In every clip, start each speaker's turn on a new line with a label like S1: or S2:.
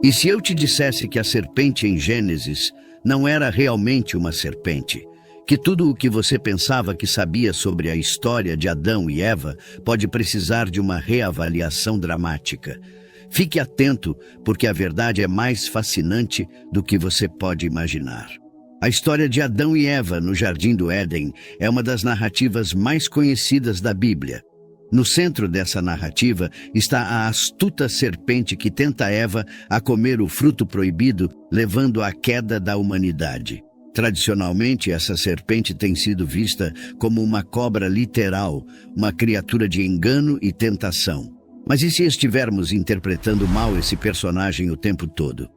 S1: E se eu te dissesse que a serpente em Gênesis não era realmente uma serpente, que tudo o que você pensava que sabia sobre a história de Adão e Eva pode precisar de uma reavaliação dramática? Fique atento, porque a verdade é mais fascinante do que você pode imaginar. A história de Adão e Eva no Jardim do Éden é uma das narrativas mais conhecidas da Bíblia. No centro dessa narrativa está a astuta serpente que tenta Eva a comer o fruto proibido, levando à queda da humanidade. Tradicionalmente, essa serpente tem sido vista como uma cobra literal, uma criatura de engano e tentação. Mas e se estivermos interpretando mal esse personagem o tempo todo?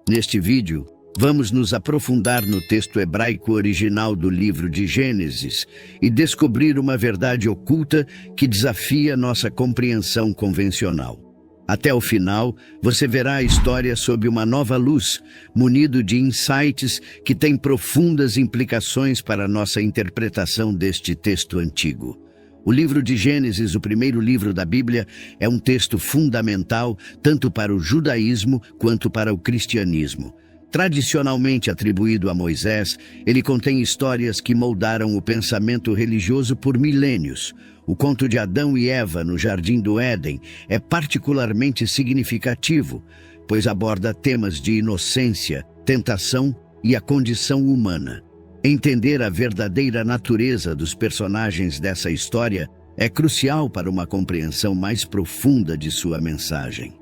S1: Neste vídeo, vamos nos aprofundar no texto hebraico original do livro de Gênesis e descobrir uma verdade oculta que desafia nossa compreensão convencional. Até o final, você verá a história sob uma nova luz, munido de insights que têm profundas implicações para a nossa interpretação deste texto antigo. O livro de Gênesis, o primeiro livro da Bíblia, é um texto fundamental tanto para o judaísmo quanto para o cristianismo. Tradicionalmente atribuído a Moisés, ele contém histórias que moldaram o pensamento religioso por milênios. O conto de Adão e Eva no Jardim do Éden é particularmente significativo, pois aborda temas de inocência, tentação e a condição humana. Entender a verdadeira natureza dos personagens dessa história é crucial para uma compreensão mais profunda de sua mensagem.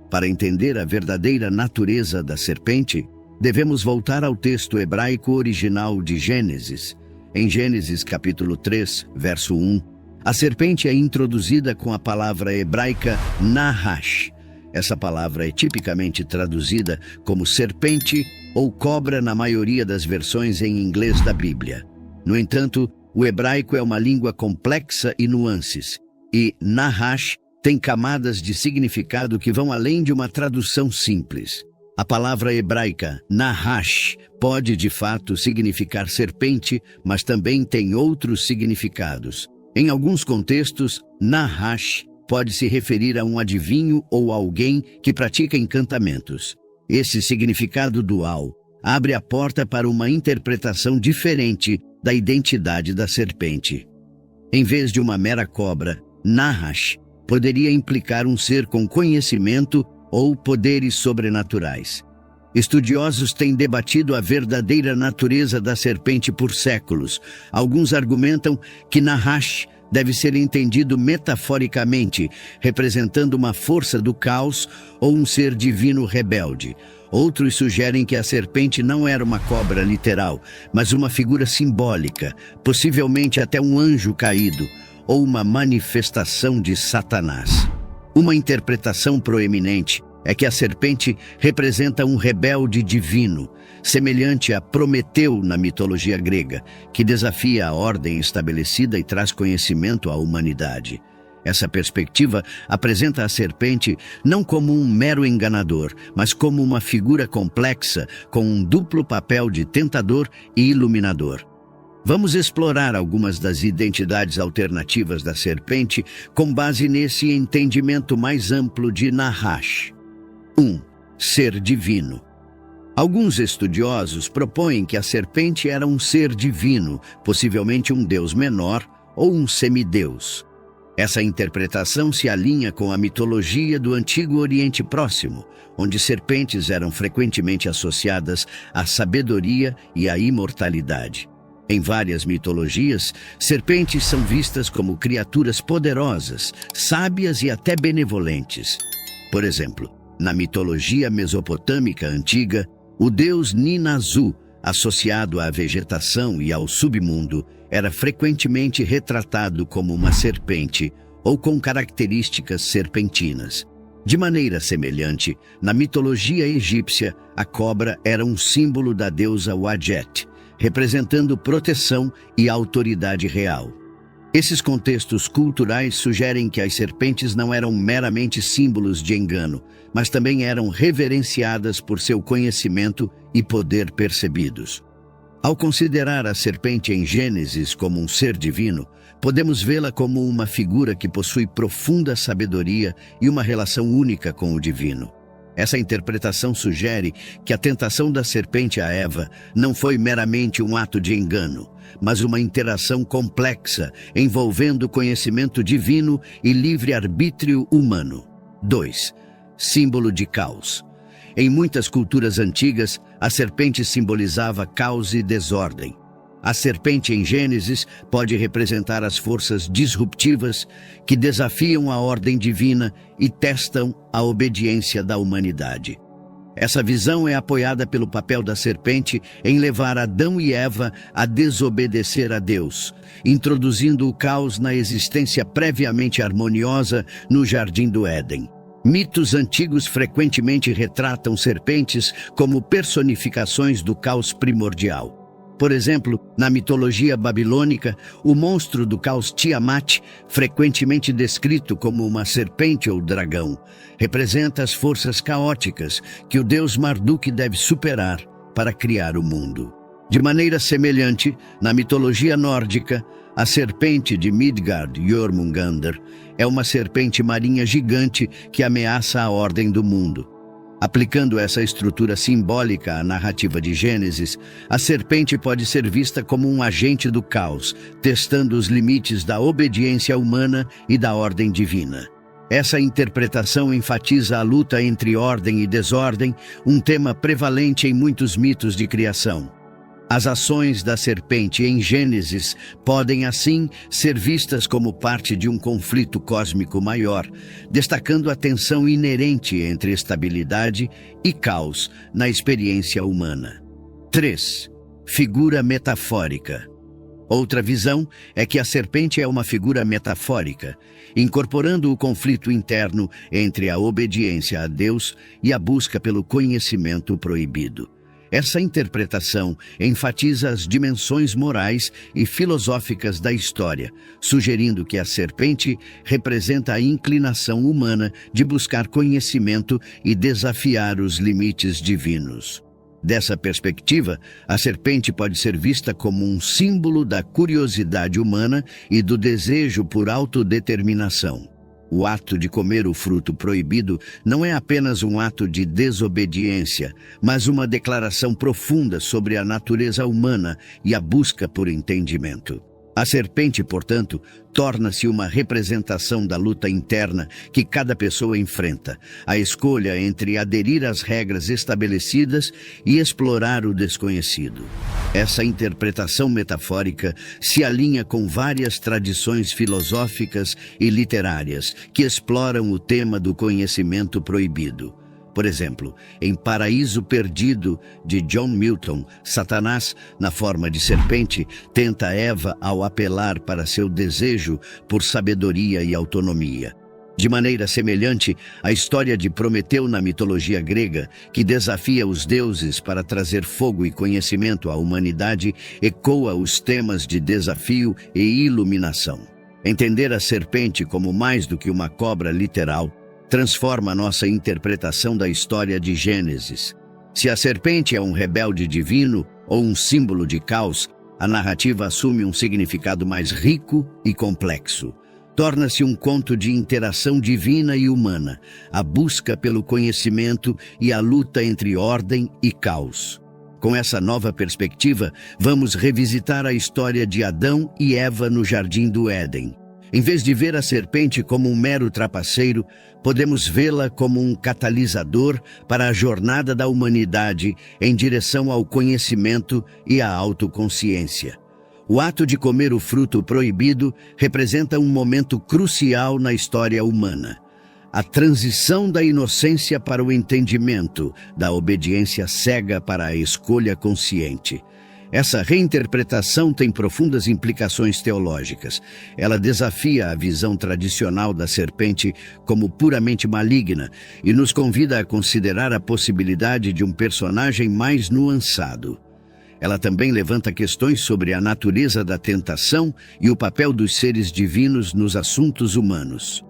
S1: Para entender a verdadeira natureza da serpente, devemos voltar ao texto hebraico original de Gênesis. Em Gênesis capítulo 3, verso 1, a serpente é introduzida com a palavra hebraica Nahash. Essa palavra é tipicamente traduzida como serpente ou cobra na maioria das versões em inglês da Bíblia. No entanto, o hebraico é uma língua complexa e nuances, e Nahash tem camadas de significado que vão além de uma tradução simples. A palavra hebraica Nahash pode de fato significar serpente, mas também tem outros significados. Em alguns contextos, Nahash pode se referir a um adivinho ou alguém que pratica encantamentos. Esse significado dual abre a porta para uma interpretação diferente da identidade da serpente. Em vez de uma mera cobra, Nahash poderia implicar um ser com conhecimento ou poderes sobrenaturais. Estudiosos têm debatido a verdadeira natureza da serpente por séculos. Alguns argumentam que Nahash deve ser entendido metaforicamente, representando uma força do caos ou um ser divino rebelde. Outros sugerem que a serpente não era uma cobra literal, mas uma figura simbólica, possivelmente até um anjo caído, ou uma manifestação de Satanás. Uma interpretação proeminente é que a serpente representa um rebelde divino, semelhante a Prometeu na mitologia grega, que desafia a ordem estabelecida e traz conhecimento à humanidade. Essa perspectiva apresenta a serpente não como um mero enganador, mas como uma figura complexa com um duplo papel de tentador e iluminador. Vamos explorar algumas das identidades alternativas da serpente com base nesse entendimento mais amplo de Nahash. 1. Ser divino. Alguns estudiosos propõem que a serpente era um ser divino, possivelmente um deus menor ou um semideus. Essa interpretação se alinha com a mitologia do Antigo Oriente Próximo, onde serpentes eram frequentemente associadas à sabedoria e à imortalidade. Em várias mitologias, serpentes são vistas como criaturas poderosas, sábias e até benevolentes. Por exemplo, na mitologia mesopotâmica antiga, o deus Ninazu, associado à vegetação e ao submundo, era frequentemente retratado como uma serpente ou com características serpentinas. De maneira semelhante, na mitologia egípcia, a cobra era um símbolo da deusa Wadjet, representando proteção e autoridade real. Esses contextos culturais sugerem que as serpentes não eram meramente símbolos de engano, mas também eram reverenciadas por seu conhecimento e poder percebidos. Ao considerar a serpente em Gênesis como um ser divino, podemos vê-la como uma figura que possui profunda sabedoria e uma relação única com o divino. Essa interpretação sugere que a tentação da serpente a Eva não foi meramente um ato de engano, mas uma interação complexa envolvendo conhecimento divino e livre-arbítrio humano. 2. Símbolo de caos. Em muitas culturas antigas, a serpente simbolizava caos e desordem. A serpente em Gênesis pode representar as forças disruptivas que desafiam a ordem divina e testam a obediência da humanidade. Essa visão é apoiada pelo papel da serpente em levar Adão e Eva a desobedecer a Deus, introduzindo o caos na existência previamente harmoniosa no Jardim do Éden. Mitos antigos frequentemente retratam serpentes como personificações do caos primordial. Por exemplo, na mitologia babilônica, o monstro do caos Tiamat, frequentemente descrito como uma serpente ou dragão, representa as forças caóticas que o deus Marduk deve superar para criar o mundo. De maneira semelhante, na mitologia nórdica, a serpente de Midgard, Jormungandr, é uma serpente marinha gigante que ameaça a ordem do mundo. Aplicando essa estrutura simbólica à narrativa de Gênesis, a serpente pode ser vista como um agente do caos, testando os limites da obediência humana e da ordem divina. Essa interpretação enfatiza a luta entre ordem e desordem, um tema prevalente em muitos mitos de criação. As ações da serpente em Gênesis podem, assim, ser vistas como parte de um conflito cósmico maior, destacando a tensão inerente entre estabilidade e caos na experiência humana. 3. Figura metafórica. Outra visão é que a serpente é uma figura metafórica, incorporando o conflito interno entre a obediência a Deus e a busca pelo conhecimento proibido. Essa interpretação enfatiza as dimensões morais e filosóficas da história, sugerindo que a serpente representa a inclinação humana de buscar conhecimento e desafiar os limites divinos. Dessa perspectiva, a serpente pode ser vista como um símbolo da curiosidade humana e do desejo por autodeterminação. O ato de comer o fruto proibido não é apenas um ato de desobediência, mas uma declaração profunda sobre a natureza humana e a busca por entendimento. A serpente, portanto, torna-se uma representação da luta interna que cada pessoa enfrenta, a escolha entre aderir às regras estabelecidas e explorar o desconhecido. Essa interpretação metafórica se alinha com várias tradições filosóficas e literárias que exploram o tema do conhecimento proibido. Por exemplo, em Paraíso Perdido, de John Milton, Satanás, na forma de serpente, tenta Eva ao apelar para seu desejo por sabedoria e autonomia. De maneira semelhante, a história de Prometeu na mitologia grega, que desafia os deuses para trazer fogo e conhecimento à humanidade, ecoa os temas de desafio e iluminação. Entender a serpente como mais do que uma cobra literal transforma nossa interpretação da história de Gênesis. Se a serpente é um rebelde divino ou um símbolo de caos, a narrativa assume um significado mais rico e complexo. Torna-se um conto de interação divina e humana, a busca pelo conhecimento e a luta entre ordem e caos. Com essa nova perspectiva, vamos revisitar a história de Adão e Eva no Jardim do Éden. Em vez de ver a serpente como um mero trapaceiro, podemos vê-la como um catalisador para a jornada da humanidade em direção ao conhecimento e à autoconsciência. O ato de comer o fruto proibido representa um momento crucial na história humana. A transição da inocência para o entendimento, da obediência cega para a escolha consciente. Essa reinterpretação tem profundas implicações teológicas. Ela desafia a visão tradicional da serpente como puramente maligna e nos convida a considerar a possibilidade de um personagem mais nuançado. Ela também levanta questões sobre a natureza da tentação e o papel dos seres divinos nos assuntos humanos.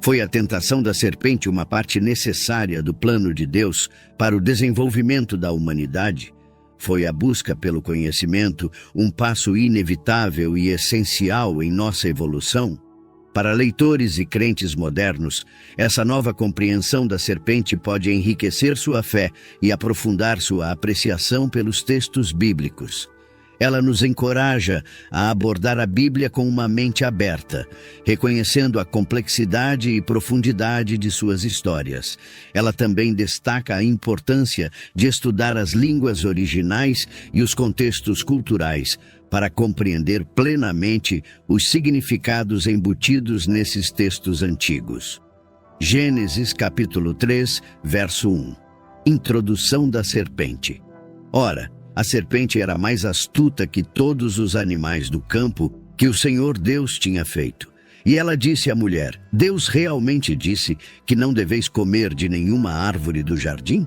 S1: Foi a tentação da serpente uma parte necessária do plano de Deus para o desenvolvimento da humanidade? Foi a busca pelo conhecimento um passo inevitável e essencial em nossa evolução? Para leitores e crentes modernos, essa nova compreensão da serpente pode enriquecer sua fé e aprofundar sua apreciação pelos textos bíblicos. Ela nos encoraja a abordar a Bíblia com uma mente aberta, reconhecendo a complexidade e profundidade de suas histórias. Ela também destaca a importância de estudar as línguas originais e os contextos culturais para compreender plenamente os significados embutidos nesses textos antigos. Gênesis capítulo 3, verso 1. Introdução da serpente. Ora, a serpente era mais astuta que todos os animais do campo que o Senhor Deus tinha feito. E ela disse à mulher: Deus realmente disse que não deveis comer de nenhuma árvore do jardim?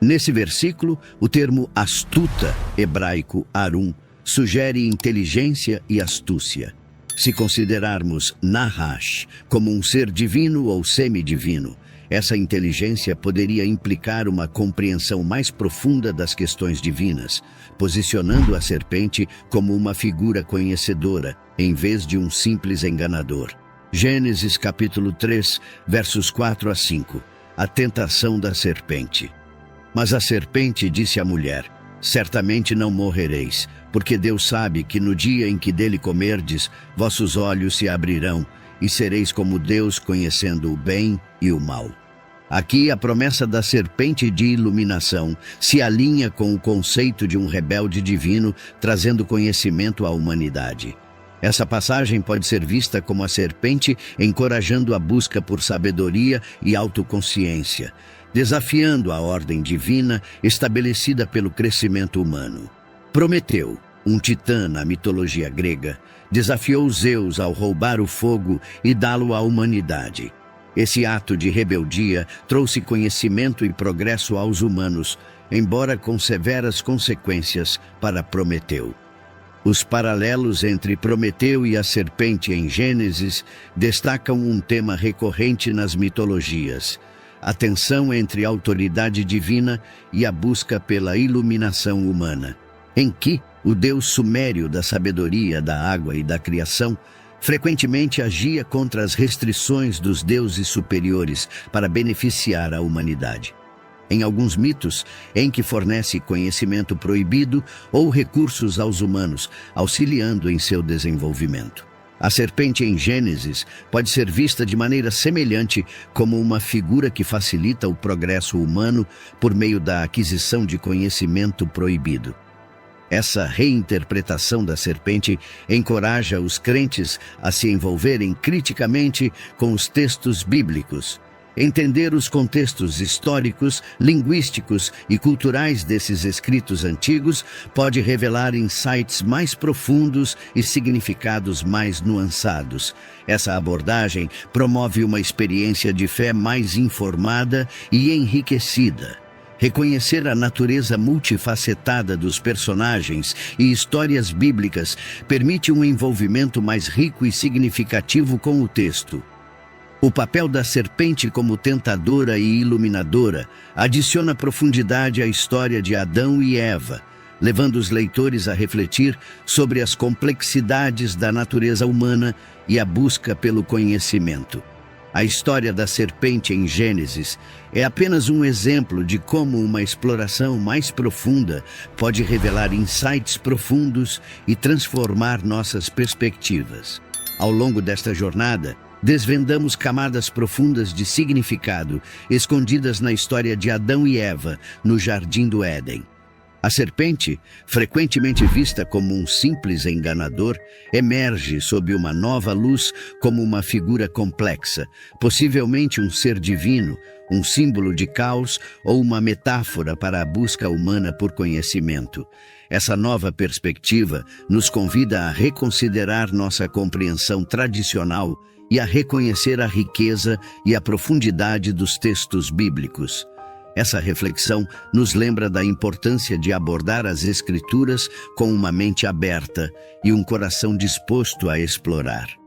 S1: Nesse versículo, o termo astuta, hebraico arum, sugere inteligência e astúcia. Se considerarmos Nahash como um ser divino ou semidivino, essa inteligência poderia implicar uma compreensão mais profunda das questões divinas, posicionando a serpente como uma figura conhecedora, em vez de um simples enganador. Gênesis capítulo 3, versos 4 a 5. A tentação da serpente. Mas a serpente disse à mulher: certamente não morrereis, porque Deus sabe que no dia em que dele comerdes, vossos olhos se abrirão, e sereis como Deus, conhecendo o bem e o mal. Aqui a promessa da serpente de iluminação se alinha com o conceito de um rebelde divino trazendo conhecimento à humanidade. Essa passagem pode ser vista como a serpente encorajando a busca por sabedoria e autoconsciência, desafiando a ordem divina estabelecida pelo crescimento humano. Prometeu, um titã na mitologia grega, desafiou Zeus ao roubar o fogo e dá-lo à humanidade. Esse ato de rebeldia trouxe conhecimento e progresso aos humanos, embora com severas consequências para Prometeu. Os paralelos entre Prometeu e a serpente em Gênesis destacam um tema recorrente nas mitologias: a tensão entre a autoridade divina e a busca pela iluminação humana, em que o deus sumério da sabedoria, da água e da criação frequentemente agia contra as restrições dos deuses superiores para beneficiar a humanidade. Em alguns mitos, em que fornece conhecimento proibido ou recursos aos humanos, auxiliando em seu desenvolvimento. A serpente em Gênesis pode ser vista de maneira semelhante como uma figura que facilita o progresso humano por meio da aquisição de conhecimento proibido. Essa reinterpretação da serpente encoraja os crentes a se envolverem criticamente com os textos bíblicos. Entender os contextos históricos, linguísticos e culturais desses escritos antigos pode revelar insights mais profundos e significados mais nuançados. Essa abordagem promove uma experiência de fé mais informada e enriquecida. Reconhecer a natureza multifacetada dos personagens e histórias bíblicas permite um envolvimento mais rico e significativo com o texto. O papel da serpente como tentadora e iluminadora adiciona profundidade à história de Adão e Eva, levando os leitores a refletir sobre as complexidades da natureza humana e a busca pelo conhecimento. A história da serpente em Gênesis é apenas um exemplo de como uma exploração mais profunda pode revelar insights profundos e transformar nossas perspectivas. Ao longo desta jornada, desvendamos camadas profundas de significado escondidas na história de Adão e Eva no Jardim do Éden. A serpente, frequentemente vista como um simples enganador, emerge sob uma nova luz como uma figura complexa, possivelmente um ser divino, um símbolo de caos ou uma metáfora para a busca humana por conhecimento. Essa nova perspectiva nos convida a reconsiderar nossa compreensão tradicional e a reconhecer a riqueza e a profundidade dos textos bíblicos. Essa reflexão nos lembra da importância de abordar as Escrituras com uma mente aberta e um coração disposto a explorar.